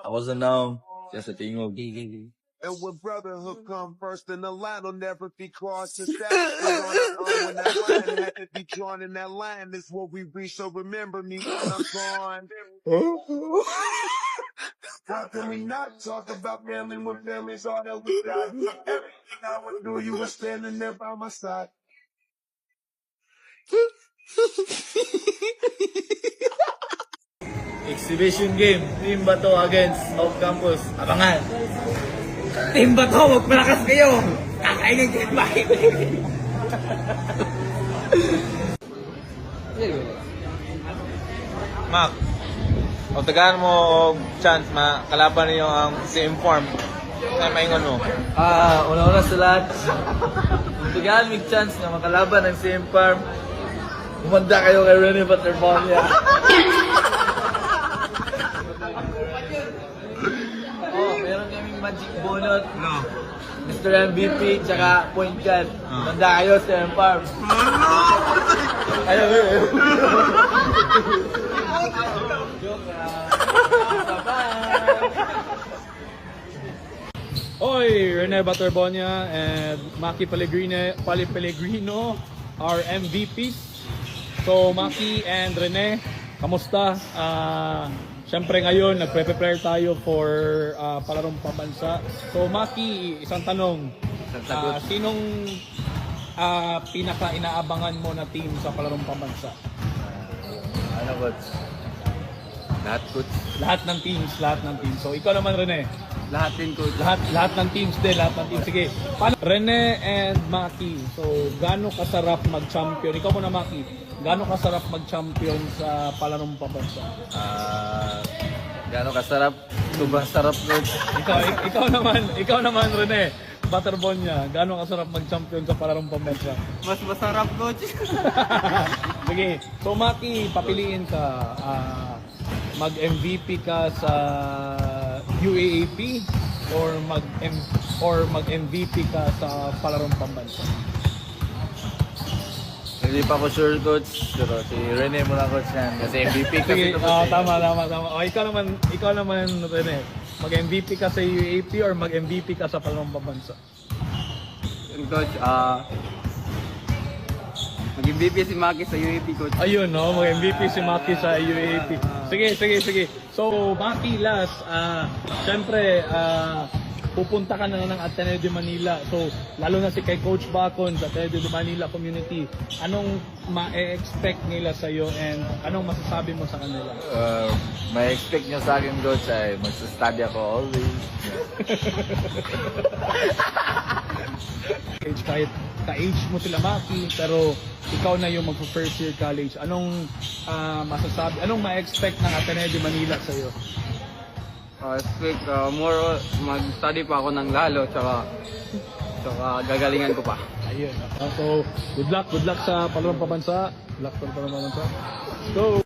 I wasn't known. Just a thing of And when brotherhood come first, then the line will never be crossed. Since that was on our own, when that line had to be drawn, in that line is what we reach. So remember me when I'm gone. How can we not talk about family when family's all that we got? Everything I would do, you were standing there by my side. exhibition game. Team Bato against Off Campus. Abangan! Team Bato, huwag malakas kayo! Kakainin kayo bakit? Mac, o tagaan mo og chance makalaban niyo ang si Inform. Kaya maingon mo. Una-una sa lahat. Tugaan may chance na makalaban ng CM Farm. Umanda kayo kay Rene Baterbonia. Meron kaming magic bonus. No. Mr. MVP, tsaka point guard. Umanda kayo sa CM Farm. Ayaw. Joke Oy, Rene Baterbonia and Maki Pellegrino are MVPs. So Maki and Rene, kamusta? Siyempre ngayon nagpe-prepare tayo for palarong pambansa. So Maki, isang tanong. Sinong pinaka-inaabangan mo na team sa palarong pambansa? Ano coach? Lahat good. Lahat ng teams. So ikaw naman Rene. Lahat din coach. Lahat ng teams din, Sige. Paano? Rene and Maki. So, gaano kasarap mag-champion? Ikaw muna Maki. Gaano kasarap mag-champion sa palarong pambansa? Gaano kasarap? Sobrang sarap coach. Ikaw naman Rene. Baterbonia, gaano kasarap mag-champion sa palarong pambansa? Mas masarap, coach. Sige. So Maki, papiliin ka. Mag-MVP ka sa UAAP or mag-MVP ka sa palarong pambansa? Hindi pa ako sure coach. Pero si Rene muna coach yan. Kasi MVP kasi Sige, tama. O, ikaw naman Rene. Mag-MVP ka sa UAAP or mag-MVP ka sa palarong pambansa? Coach, mag-MVP si Maki sa UAP, coach. Ayun, no? Mag-MVP si Maki sa UAAP. Sige. So, Maki, last, syempre, pupunta ka na ng Ateneo de Manila. So, lalo na si kay Coach Bacon sa Ateneo de Manila community. Anong ma-expect nila sa'yo and anong masasabi mo sa kanila? May expect nyo sa akin coach ay magsa-study ako always. Kahit ka-age mo sila Maki, pero ikaw na yung mag-first year college. Anong masasabi, anong ma-expect ng Ateneo de Manila sa'yo? Expect more mag-study pa ako ng lalo, tsaka gagalingan ko pa. Ayun. So, good luck sa palarong pambansa. Good luck sa palarong pambansa. Go!